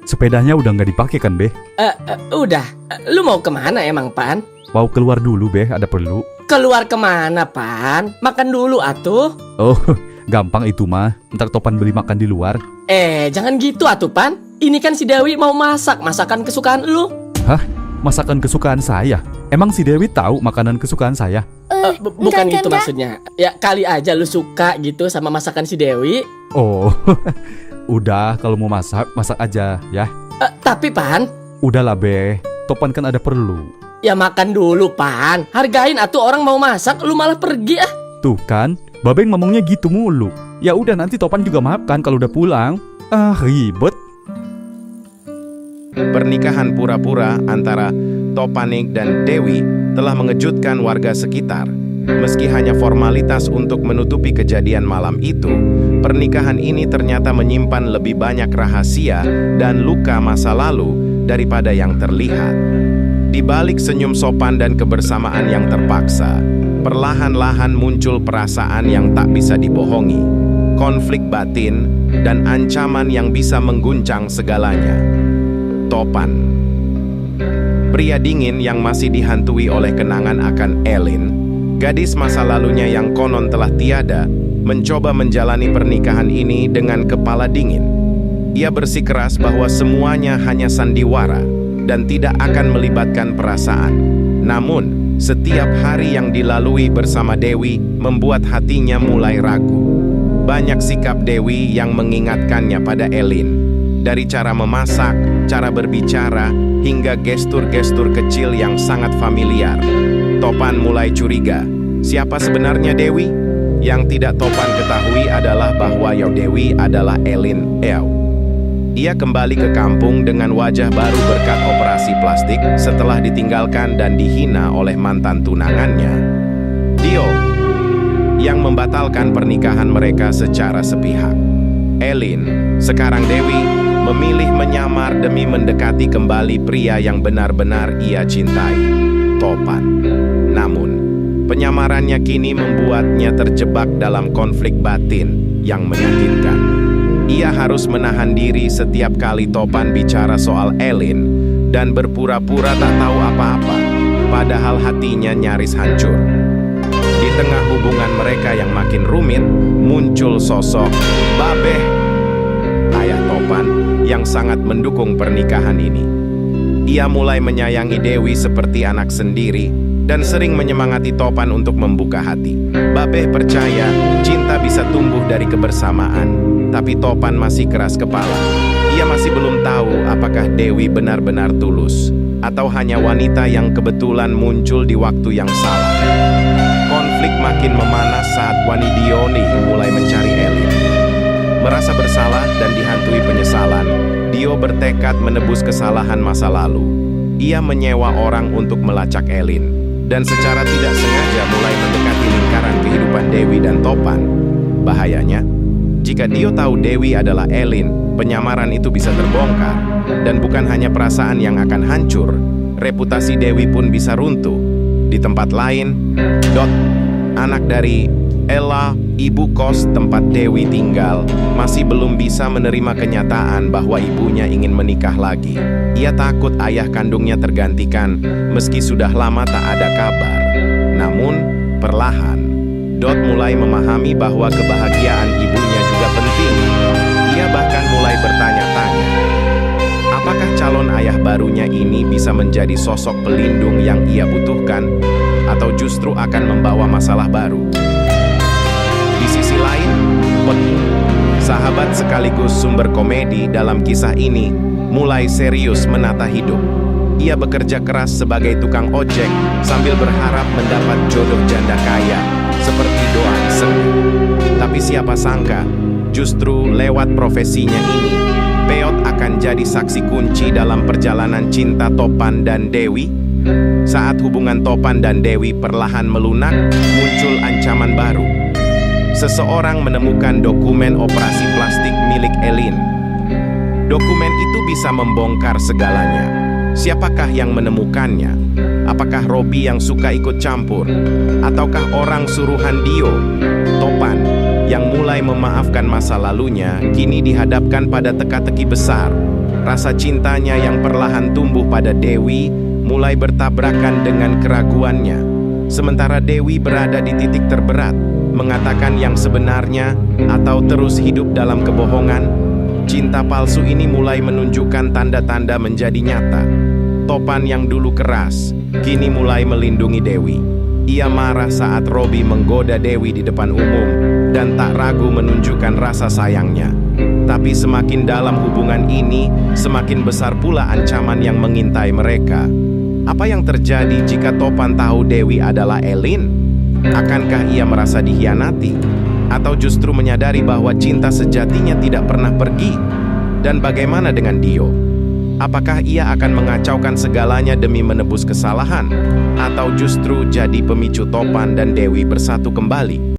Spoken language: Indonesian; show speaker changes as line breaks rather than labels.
sepedanya udah nggak dipakai kan, Beh?
Udah. Lu mau kemana emang, Pan?
Mau keluar dulu, Beh, ada perlu.
Keluar kemana, Pan? Makan dulu atuh.
Oh, gampang itu mah. Ntar Topan beli makan di luar.
Jangan gitu atuh, Pan. Ini kan si Dewi mau masak masakan kesukaan lu.
Hah? Masakan kesukaan saya? Emang si Dewi tahu makanan kesukaan saya?
Bukan itu maksudnya. Ya kali aja lu suka gitu sama masakan si Dewi.
Oh, udah kalau mau masak, masak aja ya.
Tapi Pan,
Udahlah, Beh. Topan kan ada perlu.
ya makan dulu, Pan. Hargain atuh, orang mau masak, lu malah pergi ah.
Tuh kan, Babeng ngomongnya gitu mulu. Ya udah, nanti Topan juga makan kalau udah pulang. Ah, ribet.
Pernikahan pura-pura antara Topanik dan Dewi telah mengejutkan warga sekitar. Meski hanya formalitas untuk menutupi kejadian malam itu, pernikahan ini ternyata menyimpan lebih banyak rahasia dan luka masa lalu daripada yang terlihat. Di balik senyum sopan dan kebersamaan yang terpaksa, perlahan-lahan muncul perasaan yang tak bisa dibohongi, konflik batin, dan ancaman yang bisa mengguncang segalanya. Topan, pria dingin yang masih dihantui oleh kenangan akan Elin, gadis masa lalunya yang konon telah tiada, mencoba menjalani pernikahan ini dengan kepala dingin. Ia bersikeras bahwa semuanya hanya sandiwara dan tidak akan melibatkan perasaan. Namun, setiap hari yang dilalui bersama Dewi membuat hatinya mulai ragu. Banyak sikap Dewi yang mengingatkannya pada Elin. Dari cara memasak, cara berbicara, hingga gestur-gestur kecil yang sangat familiar. Topan mulai curiga, siapa sebenarnya Dewi? Yang tidak Topan ketahui adalah bahwa Dewi adalah Elin Eo. Ia kembali ke kampung dengan wajah baru berkat operasi plastik setelah ditinggalkan dan dihina oleh mantan tunangannya, Dio, yang membatalkan pernikahan mereka secara sepihak. Elin, sekarang Dewi, memilih menyamar demi mendekati kembali pria yang benar-benar ia cintai, Topan. Namun, penyamarannya kini membuatnya terjebak dalam konflik batin yang menyakitkan. Ia harus menahan diri setiap kali Topan bicara soal Elin dan berpura-pura tak tahu apa-apa, padahal hatinya nyaris hancur. Di tengah hubungan mereka yang makin rumit, muncul sosok Babeh, ayah Topan, yang sangat mendukung pernikahan ini. Ia mulai menyayangi Dewi seperti anak sendiri dan sering menyemangati Topan untuk membuka hati. Babeh percaya cinta bisa tumbuh dari kebersamaan, tapi Topan masih keras kepala. Ia masih belum tahu apakah Dewi benar-benar tulus atau hanya wanita yang kebetulan muncul di waktu yang salah. Konflik makin memanas saat Wanidioni mulai mencari Elin. Merasa bersalah dan dihantui penyesalan, Dio bertekad menebus kesalahan masa lalu. Ia menyewa orang untuk melacak Elin, dan secara tidak sengaja mulai mendekati lingkaran kehidupan Dewi dan Topan. Bahayanya, jika Dio tahu Dewi adalah Elin, penyamaran itu bisa terbongkar. Dan bukan hanya perasaan yang akan hancur, reputasi Dewi pun bisa runtuh. Di tempat lain, Dot, anak dari Ella, ibu kos tempat Dewi tinggal, masih belum bisa menerima kenyataan bahwa ibunya ingin menikah lagi. Ia takut ayah kandungnya tergantikan, meski sudah lama tak ada kabar. Namun, perlahan, Dot mulai memahami bahwa kebahagiaan ibunya juga penting. Ia bahkan mulai bertanya-tanya, apakah calon ayah barunya ini bisa menjadi sosok pelindung yang ia butuhkan, atau justru akan membawa masalah baru? Di sisi lain, sahabat sekaligus sumber komedi dalam kisah ini mulai serius menata hidup. Ia bekerja keras sebagai tukang ojek sambil berharap mendapat jodoh janda kaya seperti doa seni. Tapi siapa sangka, justru lewat profesinya ini, Peot akan jadi saksi kunci dalam perjalanan cinta Topan dan Dewi. Saat hubungan Topan dan Dewi perlahan melunak, muncul ancaman baru. Seseorang menemukan dokumen operasi plastik milik Elin. Dokumen itu bisa membongkar segalanya. Siapakah yang menemukannya? Apakah Robi yang suka ikut campur? Ataukah orang suruhan Dio? Topan, yang mulai memaafkan masa lalunya, kini dihadapkan pada teka-teki besar. Rasa cintanya yang perlahan tumbuh pada Dewi mulai bertabrakan dengan keraguannya. Sementara Dewi berada di titik terberat, mengatakan yang sebenarnya atau terus hidup dalam kebohongan, cinta palsu ini mulai menunjukkan tanda-tanda menjadi nyata. Topan yang dulu keras, kini mulai melindungi Dewi. Ia marah saat Robi menggoda Dewi di depan umum dan tak ragu menunjukkan rasa sayangnya. Tapi semakin dalam hubungan ini, semakin besar pula ancaman yang mengintai mereka. Apa yang terjadi jika Topan tahu Dewi adalah Elin? Akankah ia merasa dikhianati? Atau justru menyadari bahwa cinta sejatinya tidak pernah pergi? Dan bagaimana dengan Dio? Apakah ia akan mengacaukan segalanya demi menebus kesalahan? Atau justru jadi pemicu Topan dan Dewi bersatu kembali?